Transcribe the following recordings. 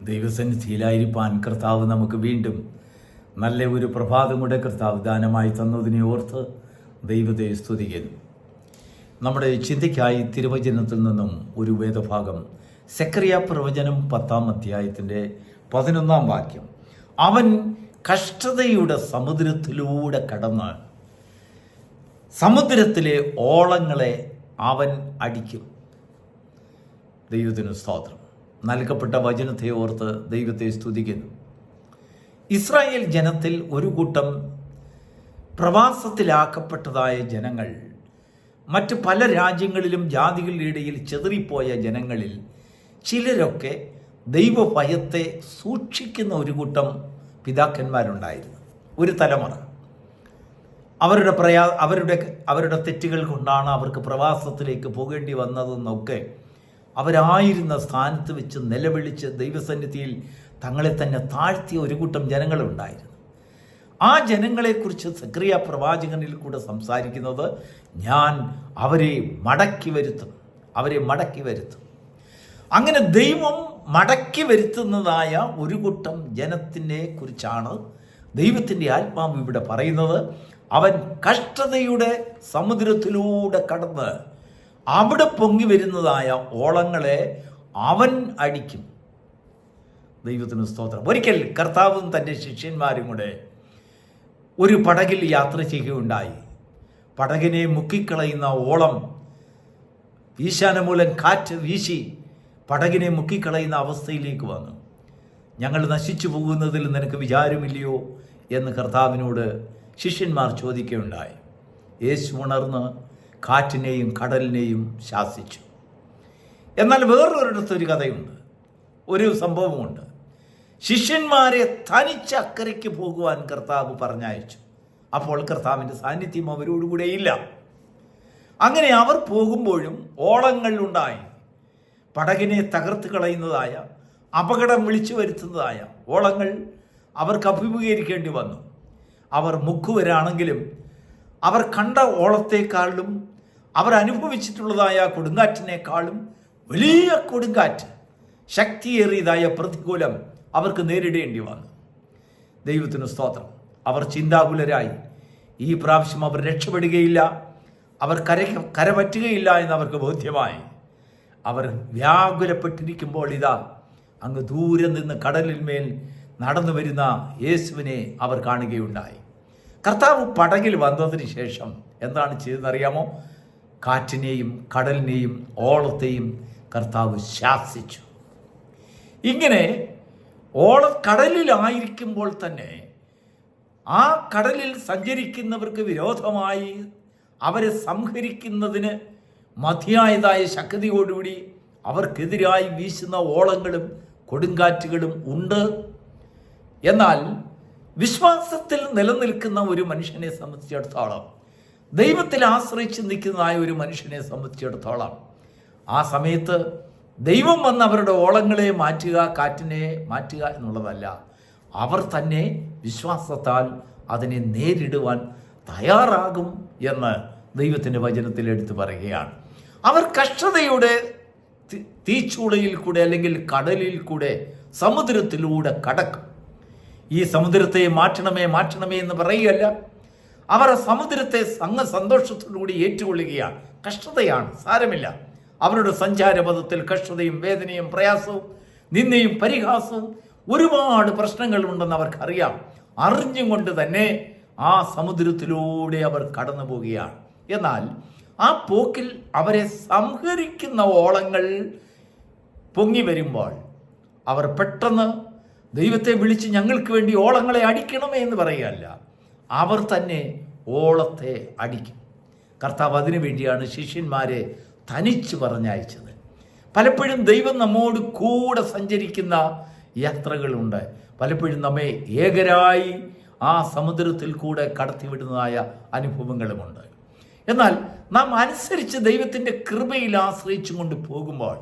ദൈവസന്നിധിയിലായിരിക്കാൻ കർത്താവ് നമുക്ക് വീണ്ടും നല്ല ഒരു പ്രഭാതം കൂടെ കർത്താവ് ദാനമായി തന്നതിനെ ഓർത്ത് ദൈവത്തെ സ്തുതിക്കുന്നു. നമ്മുടെ ചിന്തയ്ക്കായി തിരുവചനത്തിൽ നിന്നും ഒരു വേദഭാഗം, സെക്കറിയ പ്രവചനം 10-ാം അധ്യായത്തിൻ്റെ 11-ാം വാക്യം. അവൻ കഷ്ടതയുടെ സമുദ്രത്തിലൂടെ കടന്ന് സമുദ്രത്തിലെ ഓളങ്ങളെ അവൻ അടിക്കും. ദൈവത്തിന് സ്തോത്രം. നൽകപ്പെട്ട വചനത്തെ ഓർത്ത് ദൈവത്തെ സ്തുതിക്കുന്നു. ഇസ്രായേൽ ജനത്തിൽ ഒരു കൂട്ടം പ്രവാസത്തിലാക്കപ്പെട്ടതായ ജനങ്ങൾ, മറ്റ് പല രാജ്യങ്ങളിലും ജാതികളുടെ ഇടയിൽ ചെതറിപ്പോയ ജനങ്ങളിൽ ചിലരൊക്കെ ദൈവഭയത്തെ സൂക്ഷിക്കുന്ന ഒരു കൂട്ടം പിതാക്കന്മാരുണ്ടായിരുന്നു. ഒരു തലമുറ അവരുടെ തെറ്റുകൾ കൊണ്ടാണ് അവർക്ക് പ്രവാസത്തിലേക്ക് പോകേണ്ടി വന്നതെന്നൊക്കെ അവരായിരുന്ന സ്ഥാനത്ത് വെച്ച് നിലവിളിച്ച് ദൈവസന്നിധിയിൽ തങ്ങളെ തന്നെ താഴ്ത്തിയ ഒരു കൂട്ടം ജനങ്ങളുണ്ടായിരുന്നു. ആ ജനങ്ങളെക്കുറിച്ച് സെക്കറിയ പ്രവാചകനിൽ കൂടെ സംസാരിക്കുന്നത്, ഞാൻ അവരെ മടക്കി വരുത്തും. അങ്ങനെ ദൈവം മടക്കി വരുത്തുന്നതായ ഒരു കൂട്ടം ജനത്തിനെ കുറിച്ചാണ് ദൈവത്തിൻ്റെ ആത്മാവ് ഇവിടെ പറയുന്നത്. അവൻ കഷ്ടതയുടെ സമുദ്രത്തിലൂടെ കടന്ന് അവിടെ പൊങ്ങി വരുന്നതായ ഓളങ്ങളെ അവൻ അടിക്കും. ദൈവത്തിന് സ്തോത്രം. ഒരിക്കൽ കർത്താവും തൻ്റെ ശിഷ്യന്മാരും കൂടെ ഒരു പടകിൽ യാത്ര ചെയ്യുകയുണ്ടായി. പടകിനെ മുക്കിക്കളയുന്ന ഓളം, ഈശാനമൂലം കാറ്റ് വീശി പടകിനെ മുക്കിക്കളയുന്ന അവസ്ഥയിലേക്ക് വന്നു. ഞങ്ങൾ നശിച്ചു പോകുന്നതിൽ നിനക്ക് വിചാരമില്ലയോ എന്ന് കർത്താവിനോട് ശിഷ്യന്മാർ ചോദിക്കുകയുണ്ടായി. യേശു ഉണർന്ന് കാറ്റിനെയും കടലിനെയും ശാസിച്ചു. എന്നാൽ വേറൊരിടത്തൊരു കഥയുണ്ട്, ഒരു സംഭവമുണ്ട്. ശിഷ്യന്മാരെ തനിച്ച് അക്കരയ്ക്ക് പോകുവാൻ കർത്താവ് പറഞ്ഞയച്ചു. അപ്പോൾ കർത്താവിൻ്റെ സാന്നിധ്യം അവരോടുകൂടെ ഇല്ല. അങ്ങനെ അവർ പോകുമ്പോഴും ഓളങ്ങൾ ഉണ്ടായി. പടകിനെ തകർത്ത് കളയുന്നതായ, അപകടം വിളിച്ചു വരുത്തുന്നതായ ഓളങ്ങൾ അവർക്ക് അഭിമുഖീകരിക്കേണ്ടി വന്നു. അവർ മുക്കുവരാണെങ്കിലും അവർ കണ്ട ഓളത്തെക്കാളും അവർ അനുഭവിച്ചിട്ടുള്ളതായ കൊടുങ്കാറ്റിനേക്കാളും വലിയ കൊടുങ്കാറ്റ്, ശക്തിയേറിയതായ പ്രതികൂലം അവർക്ക് നേരിടേണ്ടി വന്നു. ദൈവത്തിന് സ്തോത്രം. അവർ ചിന്താകുലരായി. ഈ പ്രാവശ്യം അവർ രക്ഷപ്പെടുകയില്ല, അവർ കരപറ്റുകയില്ല എന്ന് അവർക്ക് ബോധ്യമായി. അവർ വ്യാകുലപ്പെട്ടിരിക്കുമ്പോൾ ഇതാ അങ്ങ് ദൂരെ നിന്ന് കടലിന്മേൽ നടന്നു വരുന്ന യേശുവിനെ അവർ കാണുകയുണ്ടായി. കർത്താവ് പടകിൽ വന്നതിന് ശേഷം എന്താണ് ചെയ്തതെന്നറിയാമോ? കാറ്റിനെയും കടലിനെയും ഓളത്തെയും കർത്താവ് ശാസിച്ചു. ഇങ്ങനെ കടലിലായിരിക്കുമ്പോൾ തന്നെ ആ കടലിൽ സഞ്ചരിക്കുന്നവർക്ക് വിരോധമായി അവരെ സംഹരിക്കുന്നതിന് മതിയായതായ ശക്തിയോടുകൂടി അവർക്കെതിരായി വീശുന്ന ഓളങ്ങളും കൊടുങ്കാറ്റുകളും ഉണ്ട്. എന്നാൽ വിശ്വാസത്തിൽ നിലനിൽക്കുന്ന ഒരു മനുഷ്യനെ സംബന്ധിച്ചിടത്തോളം, ദൈവത്തിൽ ആശ്രയിച്ച് നിൽക്കുന്നതായ ഒരു മനുഷ്യനെ സംബന്ധിച്ചിടത്തോളം, ആ സമയത്ത് ദൈവം വന്ന് അവരുടെ ഓളങ്ങളെ മാറ്റുക, കാറ്റിനെ മാറ്റുക എന്നുള്ളതല്ല, അവർ തന്നെ വിശ്വാസത്താൽ അതിനെ നേരിടുവാൻ തയ്യാറാകും എന്ന് ദൈവത്തിൻ്റെ വചനത്തിൽ എടുത്തു പറയുകയാണ്. അവർ കഷ്ടതയുടെ തീച്ചൂളയിൽ കൂടെ അല്ലെങ്കിൽ കടലിൽ കൂടെ സമുദ്രത്തിലൂടെ കടക്കും. ഈ സമുദ്രത്തെ മാറ്റണമേ എന്ന് പറയുകയല്ല, അവർ സമുദ്രത്തെ സന്തോഷത്തോടുകൂടി ഏറ്റുകൊള്ളുകയാണ്. കഷ്ടതയാണ്, സാരമില്ല. അവരുടെ സഞ്ചാരപഥത്തിൽ കഷ്ടതയും വേദനയും പ്രയാസവും നിന്ദയും പരിഹാസവും ഒരുപാട് പ്രശ്നങ്ങളുണ്ടെന്ന് അവർക്കറിയാം. അറിഞ്ഞുകൊണ്ട് തന്നെ ആ സമുദ്രത്തിലൂടെ അവർ കടന്നു പോവുകയാണ്. എന്നാൽ ആ പോക്കിൽ അവരെ സംഹരിക്കുന്ന ഓളങ്ങൾ പൊങ്ങി വരുമ്പോൾ അവർ പെട്ടെന്ന് ദൈവത്തെ വിളിച്ച് ഞങ്ങൾക്ക് വേണ്ടി ഓളങ്ങളെ അടിക്കണമേ എന്ന് പറയുകയല്ല, അവർ തന്നെ ഓളത്തെ അടിക്കും. കർത്താവ് അതിനു വേണ്ടിയാണ് ശിഷ്യന്മാരെ തനിച്ച് പറഞ്ഞയച്ചത്. പലപ്പോഴും ദൈവം നമ്മോട് കൂടെ സഞ്ചരിക്കുന്ന യാത്രകളുണ്ട്. പലപ്പോഴും നമ്മെ ഏകരായി ആ സമുദ്രത്തിൽ കൂടെ കടത്തിവിടുന്നതായ അനുഭവങ്ങളുമുണ്ട്. എന്നാൽ നാം അനുസരിച്ച് ദൈവത്തിൻ്റെ കൃപയിൽ ആശ്രയിച്ചു കൊണ്ട് പോകുമ്പോൾ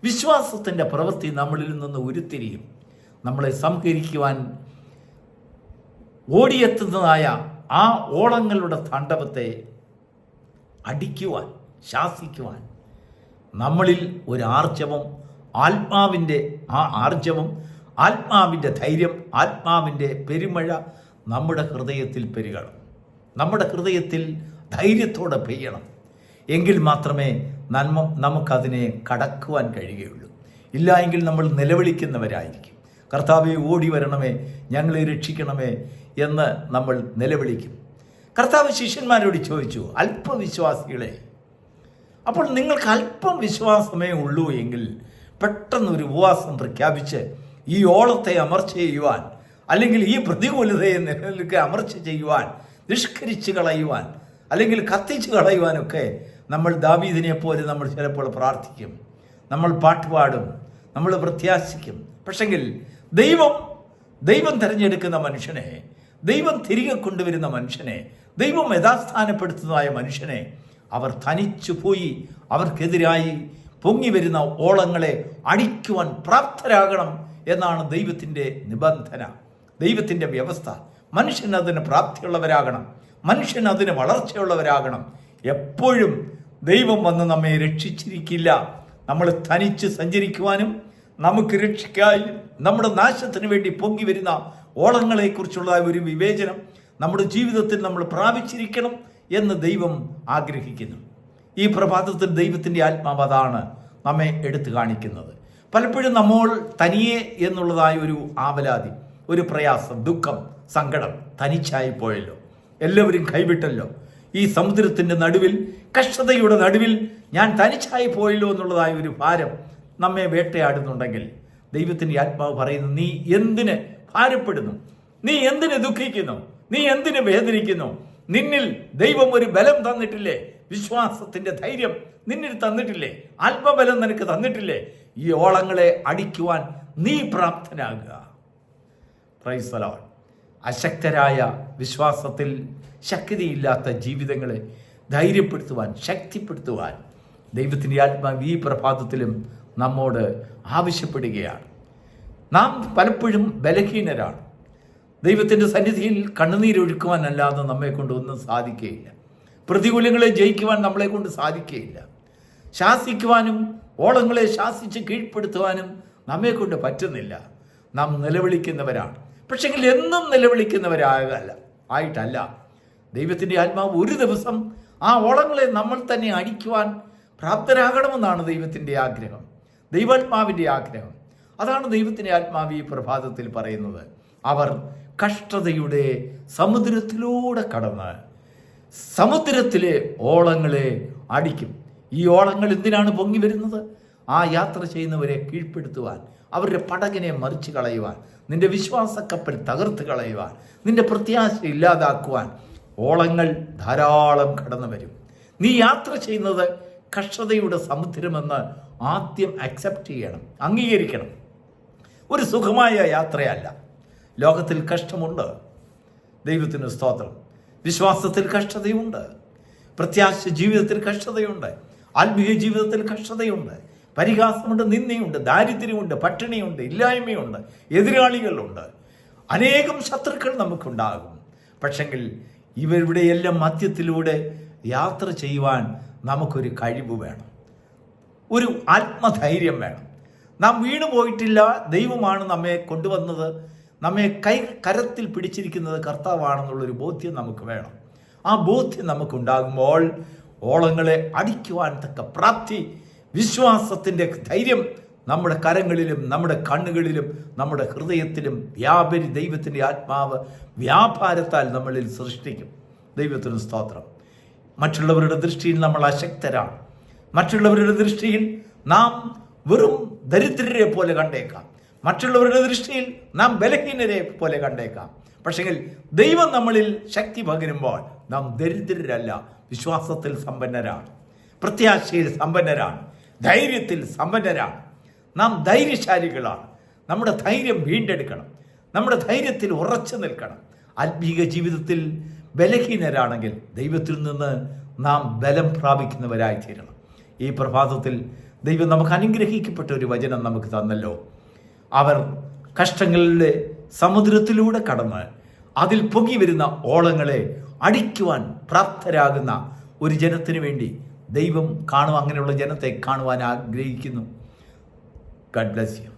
വിശ്വാസത്തിൻ്റെ പ്രവൃത്തി നമ്മളിൽ നിന്ന് ഉരുത്തിരിയും. നമ്മളെ സംഹരിക്കുവാൻ ഓടിയെത്തുന്നതായ ആ ഓളങ്ങളുടെ താണ്ഡവത്തെ അടിക്കുവാൻ, ശാസിക്കുവാൻ നമ്മളിൽ ഒരു ആർജവം, ആത്മാവിൻ്റെ ആ ആർജവം, ആത്മാവിൻ്റെ ധൈര്യം, ആത്മാവിൻ്റെ പെരുമഴ നമ്മുടെ ഹൃദയത്തിൽ പെരുകണം. നമ്മുടെ ഹൃദയത്തിൽ ധൈര്യത്തോടെ പെയ്യണം. എങ്കിൽ മാത്രമേ നമുക്കതിനെ കടക്കുവാൻ കഴിയുകയുള്ളൂ. ഇല്ല എങ്കിൽ നമ്മൾ നിലവിളിക്കുന്നവരായിരിക്കും. കർത്താവെ, ഓടി വരണമേ, ഞങ്ങളെ രക്ഷിക്കണമേ എന്ന് നമ്മൾ നിലവിളിക്കും. കർത്താവ് ശിഷ്യന്മാരോട് ചോദിച്ചു, അല്പവിശ്വാസികളെ, അപ്പോൾ നിങ്ങൾക്ക് അല്പം വിശ്വാസമേ ഉള്ളൂ എങ്കിൽ പെട്ടെന്നൊരു ഉപവാസം പ്രഖ്യാപിച്ച് ഈ ഓളത്തെ അമർച്ച ചെയ്യുവാൻ, അല്ലെങ്കിൽ ഈ പ്രതികൂലതയെ നിലനിൽക്കെ അമർച്ച ചെയ്യുവാൻ, നിഷ്കരിച്ച് കളയുവാൻ, അല്ലെങ്കിൽ കത്തിച്ച് കളയുവാനൊക്കെ നമ്മൾ ദാവീദിനെ പോലെ നമ്മൾ ചിലപ്പോൾ പ്രാർത്ഥിക്കും, നമ്മൾ പാട്ടുപാടും, നമ്മൾ പ്രത്യാശിക്കും. പക്ഷെങ്കിൽ ദൈവം തിരഞ്ഞെടുക്കുന്ന മനുഷ്യനെ, ദൈവം തിരികെ കൊണ്ടുവരുന്ന മനുഷ്യനെ, ദൈവം യഥാസ്ഥാനപ്പെടുത്തുന്നതായ മനുഷ്യനെ അവർ തനിച്ചു പോയി അവർക്കെതിരായി പൊങ്ങി വരുന്ന ഓളങ്ങളെ അടിക്കുവാൻ പ്രാപ്തരാകണം എന്നാണ് ദൈവത്തിൻ്റെ നിബന്ധന, ദൈവത്തിൻ്റെ വ്യവസ്ഥ. മനുഷ്യൻ അതിന് പ്രാപ്തിയുള്ളവരാകണം, മനുഷ്യൻ അതിന് വളർച്ചയുള്ളവരാകണം. എപ്പോഴും ദൈവം വന്ന് നമ്മെ രക്ഷിച്ചിരിക്കില്ല. നമ്മൾ തനിച്ച് സഞ്ചരിക്കുവാനും നമുക്ക് രക്ഷിക്കാനും നമ്മുടെ നാശത്തിന് വേണ്ടി പൊങ്ങി വരുന്ന ഓളങ്ങളെക്കുറിച്ചുള്ള ഒരു വിവേചനം നമ്മുടെ ജീവിതത്തിൽ നമ്മൾ പ്രാപിച്ചിരിക്കണം എന്ന് ദൈവം ആഗ്രഹിക്കുന്നു. ഈ പ്രഭാതത്തിൽ ദൈവത്തിൻ്റെ ആത്മാവ് അതാണ് നമ്മെ എടുത്തു കാണിക്കുന്നത്. പലപ്പോഴും നമ്മൾ തനിയെ എന്നുള്ളതായ ഒരു ആവലാതി, ഒരു പ്രയാസം, ദുഃഖം, സങ്കടം, തനിച്ചായി പോയല്ലോ, എല്ലാവരും കൈവിട്ടല്ലോ, ഈ സമുദ്രത്തിൻ്റെ നടുവിൽ, കഷ്ടതയുടെ നടുവിൽ ഞാൻ തനിച്ചായി പോയല്ലോ എന്നുള്ളതായ ഒരു ഭാരം നമ്മെ വേട്ടയാടുന്നുണ്ടെങ്കിൽ ദൈവത്തിൻ്റെ ആത്മാവ് പറയുന്നു, നീ എന്തിന് ഭാരപ്പെടുന്നു? നീ എന്തിന് ദുഃഖിക്കുന്നു? നീ എന്തിന് വേദനിക്കുന്നു? നിന്നിൽ ദൈവം ഒരു ബലം തന്നിട്ടില്ലേ? വിശ്വാസത്തിൻ്റെ ധൈര്യം നിന്നിൽ തന്നിട്ടില്ലേ? ആത്മബലം നിനക്ക് തന്നിട്ടില്ലേ? ഈ ഓളങ്ങളെ അടിക്കുവാൻ നീ പ്രാപ്തനാകുക. Praise the lord. അശക്തരായ വിശ്വാസത്തിൽ ശക്തിയില്ലാത്ത ജീവിതങ്ങളെ ധൈര്യപ്പെടുത്തുവാൻ, ശക്തിപ്പെടുത്തുവാൻ ദൈവത്തിൻ്റെ ആത്മാവ് ഈ പ്രഭാതത്തിലും നമ്മോട് ആവശ്യപ്പെടുകയാണ്. നാം പലപ്പോഴും ബലഹീനരാണ്. ദൈവത്തിൻ്റെ സന്നിധിയിൽ കണ്ണുനീരൊഴുക്കുവാനല്ലാതെ നമ്മെ കൊണ്ട് ഒന്നും സാധിക്കുകയില്ല. പ്രതികൂലങ്ങളെ ജയിക്കുവാൻ നമ്മളെ കൊണ്ട് സാധിക്കുകയില്ല. ശാസിക്കുവാനും ഓളങ്ങളെ ശാസിച്ച് കീഴ്പ്പെടുത്തുവാനും നമ്മെ കൊണ്ട് പറ്റുന്നില്ല. നാം നിലവിളിക്കുന്നവരാണ്. പക്ഷെങ്കിൽ എന്നും ആയിട്ടല്ല. ദൈവത്തിൻ്റെ ആത്മാവ് ഒരു ദിവസം ആ ഓളങ്ങളെ നമ്മൾ തന്നെ അടിക്കുവാൻ പ്രാപ്തരാകണമെന്നാണ് ദൈവത്തിൻ്റെ ആഗ്രഹം, ദൈവാത്മാവിൻ്റെ ആഗ്രഹം. അതാണ് ദൈവത്തിൻ്റെ ആത്മാവ് ഈ പ്രഭാതത്തിൽ പറയുന്നത്. അവർ കഷ്ടതയുടെ സമുദ്രത്തിലൂടെ കടന്ന് സമുദ്രത്തിലെ ഓളങ്ങളെ അടിക്കും. ഈ ഓളങ്ങൾ എന്തിനാണ് പൊങ്ങി വരുന്നത്? ആ യാത്ര ചെയ്യുന്നവരെ കീഴ്പ്പെടുത്തുവാൻ, അവരുടെ പടകിനെ മറിച്ച് കളയുവാൻ, നിന്റെ വിശ്വാസക്കപ്പൽ തകർത്ത് കളയുവാൻ, നിന്റെ പ്രത്യാശ ഇല്ലാതാക്കുവാൻ ഓളങ്ങൾ ധാരാളം കടന്നു വരും. നീ യാത്ര ചെയ്യുന്നത് കഷ്ടതയുടെ സമുദ്രമെന്ന് ആദ്യം അക്സെപ്റ്റ് ചെയ്യണം, അംഗീകരിക്കണം. ഒരു സുഖമായ യാത്രയല്ല. ലോകത്തിൽ കഷ്ടമുണ്ട്, ദൈവത്തിന് സ്തോത്രം. വിശ്വാസത്തിൽ കഷ്ടതയുണ്ട്, പ്രത്യാശ ജീവിതത്തിൽ കഷ്ടതയുണ്ട്, ആത്മീയ ജീവിതത്തിൽ കഷ്ടതയുണ്ട്, പരിഹാസമുണ്ട്, നിന്ദയുണ്ട്, ദാരിദ്ര്യമുണ്ട്, പട്ടിണിയുണ്ട്, ഇല്ലായ്മയുണ്ട്, എതിരാളികളുണ്ട്, അനേകം ശത്രുക്കൾ നമുക്കുണ്ടാകും. പക്ഷെങ്കിൽ ഇവരുടെ എല്ലാം മധ്യത്തിലൂടെ യാത്ര ചെയ്യുവാൻ നമുക്കൊരു കഴിവ് വേണം, ഒരു ആത്മധൈര്യം വേണം. നാം വീണു പോയിട്ടില്ല, ദൈവമാണ് നമ്മെ കൊണ്ടുവന്നത്, നമ്മെ കരത്തിൽ പിടിച്ചിരിക്കുന്നത് കർത്താവാണെന്നുള്ളൊരു ബോധ്യം നമുക്ക് വേണം. ആ ബോധ്യം നമുക്കുണ്ടാകുമ്പോൾ ഓളങ്ങളെ അടിക്കുവാൻ തക്ക പ്രാപ്തി, വിശ്വാസത്തിൻ്റെ ധൈര്യം നമ്മുടെ കരങ്ങളിലും നമ്മുടെ കണ്ണുകളിലും നമ്മുടെ ഹൃദയത്തിലും ദൈവത്തിൻ്റെ ആത്മാവ് വ്യാപാരത്താൽ നമ്മളിൽ സൃഷ്ടിക്കും. ദൈവത്തിന് സ്തോത്രം. മറ്റുള്ളവരുടെ ദൃഷ്ടിയിൽ നമ്മൾ അശക്തരാണ്. മറ്റുള്ളവരുടെ ദൃഷ്ടിയിൽ നാം വെറും ദരിദ്രരെ പോലെ കണ്ടേക്കാം. മറ്റുള്ളവരുടെ ദൃഷ്ടിയിൽ നാം ബലഹീനരെ പോലെ കണ്ടേക്കാം. പക്ഷെങ്കിൽ ദൈവം നമ്മളിൽ ശക്തി പകരുമ്പോൾ നാം ദരിദ്രരല്ല, വിശ്വാസത്തിൽ സമ്പന്നരാണ്, പ്രത്യാശയിൽ സമ്പന്നരാണ്, ധൈര്യത്തിൽ സമ്പന്നരാണ്. നാം ധൈര്യശാലികളാണ്. നമ്മുടെ ധൈര്യം വീണ്ടെടുക്കണം, നമ്മുടെ ധൈര്യത്തിൽ ഉറച്ചു നിൽക്കണം. ആത്മീക ജീവിതത്തിൽ ബലഹീനരാണെങ്കിൽ ദൈവത്തിൽ നിന്ന് നാം ബലം പ്രാപിക്കുന്നവരായി തീരണം. ഈ പ്രഭാതത്തിൽ ദൈവം നമുക്ക് അനുഗ്രഹിക്കപ്പെട്ട ഒരു വചനം നമുക്ക് തന്നല്ലോ. അവർ കഷ്ടങ്ങളുടെ സമുദ്രത്തിലൂടെ കടന്ന് അതിൽ പൊങ്ങി വരുന്ന ഓളങ്ങളെ അടിക്കുവാൻ പ്രാപ്തരാകുന്ന ഒരു ജനത്തിന് വേണ്ടി ദൈവം അങ്ങനെയുള്ള ജനത്തെ കാണുവാൻ ആഗ്രഹിക്കുന്നു. God bless you.